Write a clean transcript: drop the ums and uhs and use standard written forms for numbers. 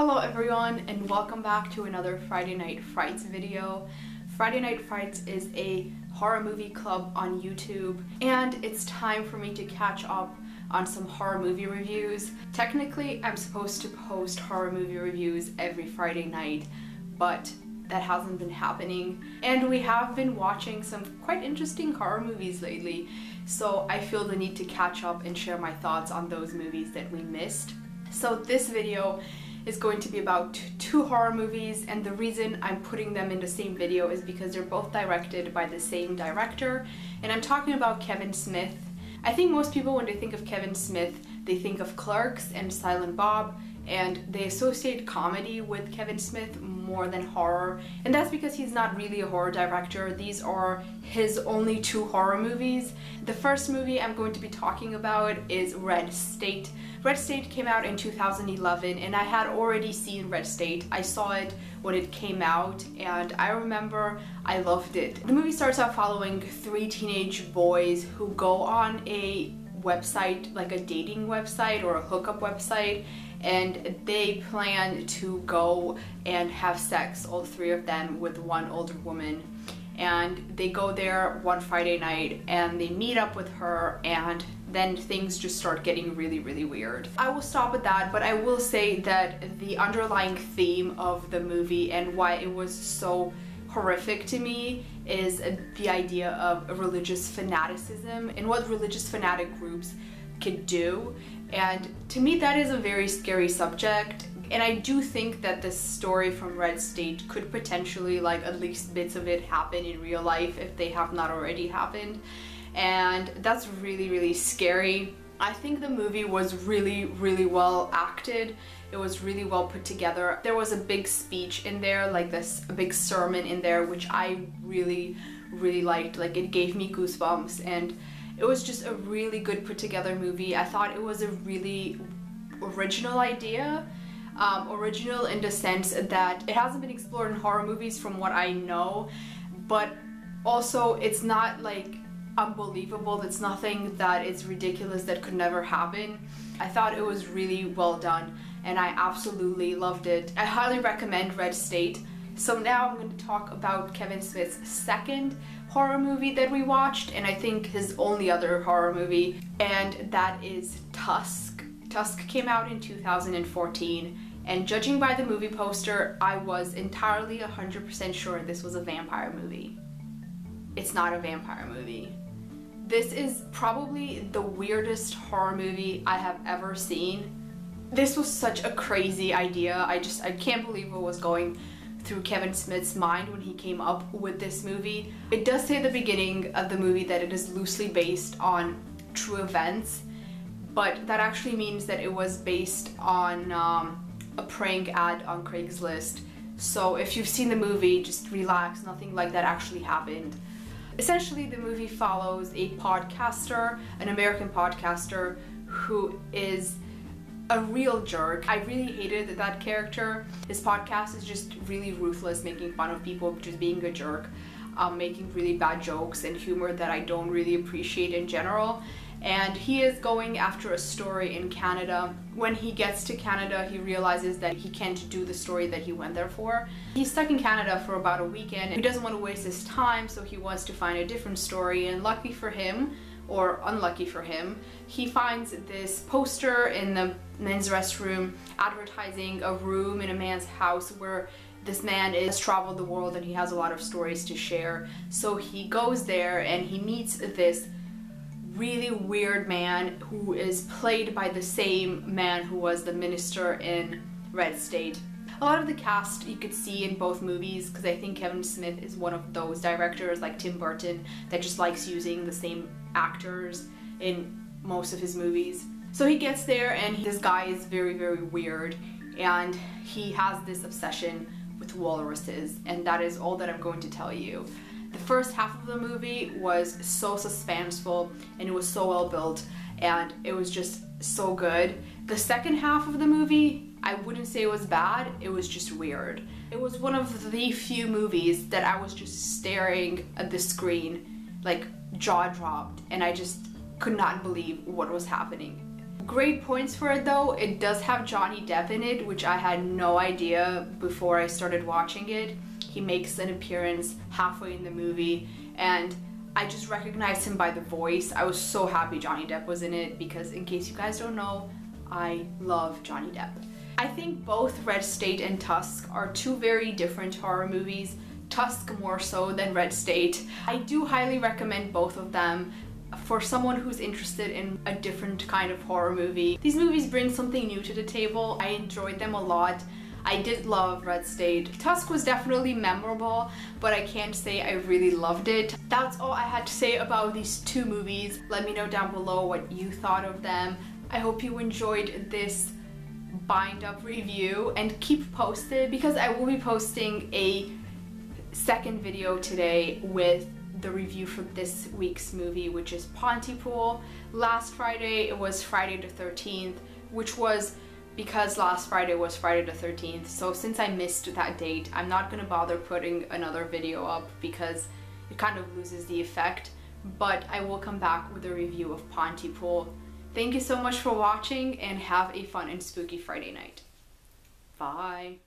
Hello everyone and welcome back to another Friday Night Frights video. Friday Night Frights is a horror movie club on YouTube and it's time for me to catch up on some horror movie reviews. Technically, I'm supposed to post horror movie reviews every Friday night, but that hasn't been happening. And we have been watching some quite interesting horror movies lately, so I feel the need to catch up and share my thoughts on those movies that we missed. So this video is going to be about two horror movies, and the reason I'm putting them in the same video is because they're both directed by the same director, and I'm talking about Kevin Smith. I think most people, when they think of Kevin Smith, they think of Clerks and Silent Bob, and they associate comedy with Kevin Smith more than horror, and that's because he's not really a horror director. These are his only two horror movies. The first movie I'm going to be talking about is Red State. Red State came out in 2011 and I had already seen Red State. I saw it when it came out and I remember I loved it. The movie starts out following three teenage boys who go on a website, like a dating website or a hookup website, and they plan to go and have sex, all three of them, with one older woman. And they go there one Friday night and they meet up with her, and then things just start getting really weird. I will stop at that, but I will say that the underlying theme of the movie and why it was so horrific to me is the idea of religious fanaticism and what religious fanatic groups could do. And to me, that is a very scary subject. And I do think that this story from Red State could potentially, like, at least bits of it happen in real life if they have not already happened. And that's really scary. I think the movie was really well acted. It was really well put together. There was a big speech in there, like a big sermon in there, which I really liked. Like, it gave me goosebumps, and it was just a really good put together movie. I thought it was a really original idea. Original in the sense that it hasn't been explored in horror movies from what I know, but also it's not like unbelievable. It's nothing that is ridiculous that could never happen. I thought it was really well done and I absolutely loved it. I highly recommend Red State. So now I'm going to talk about Kevin Smith's second horror movie that we watched, and I think his only other horror movie, and that is Tusk. Tusk came out in 2014, and judging by the movie poster, I was entirely 100% sure this was a vampire movie. It's not a vampire movie. This is probably the weirdest horror movie I have ever seen. This was such a crazy idea. I can't believe what was going through Kevin Smith's mind when he came up with this movie. It does say at the beginning of the movie that it is loosely based on true events, but that actually means that it was based on a prank ad on Craigslist. So if you've seen the movie, just relax, nothing like that actually happened. Essentially, the movie follows a podcaster, an American podcaster, who is a real jerk. I really hated that character. His podcast is just really ruthless, making fun of people, just being a jerk, making really bad jokes and humor that I don't really appreciate in general. And he is going after a story in Canada. When he gets to Canada, he realizes that he can't do the story that he went there for. He's stuck in Canada for about a weekend. He doesn't want to waste his time, so he wants to find a different story, and lucky for him, or unlucky for him, he finds this poster in the men's restroom advertising a room in a man's house where this man has traveled the world and he has a lot of stories to share. So he goes there and he meets this really weird man who is played by the same man who was the minister in Red State. A lot of the cast you could see in both movies, because I think Kevin Smith is one of those directors like Tim Burton that just likes using the same actors in most of his movies. So he gets there and this guy is very weird, and he has this obsession with walruses, and that is all that I'm going to tell you. The first half of the movie was so suspenseful and it was so well built and it was just so good. The second half of the movie, I wouldn't say it was bad, it was just weird. It was one of the few movies that I was just staring at the screen, like jaw dropped, and I just could not believe what was happening. Great points for it though. It does have Johnny Depp in it, which I had no idea before I started watching it. He makes an appearance halfway in the movie and I just recognized him by the voice. I was so happy Johnny Depp was in it because, in case you guys don't know, I love Johnny Depp. I think both Red State and Tusk are two very different horror movies. Tusk more so than Red State. I do highly recommend both of them for someone who's interested in a different kind of horror movie. These movies bring something new to the table. I enjoyed them a lot. I did love Red State. Tusk was definitely memorable, but I can't say I really loved it. That's all I had to say about these two movies. Let me know down below what you thought of them. I hope you enjoyed this bind up review and keep posted because I will be posting a second video today with the review for this week's movie, which is Pontypool. Last Friday it was Friday the 13th, which was because last Friday was Friday the 13th. So since I missed that date, I'm not gonna bother putting another video up because it kind of loses the effect, but I will come back with a review of Pontypool. Thank you so much for watching and have a fun and spooky Friday night. Bye.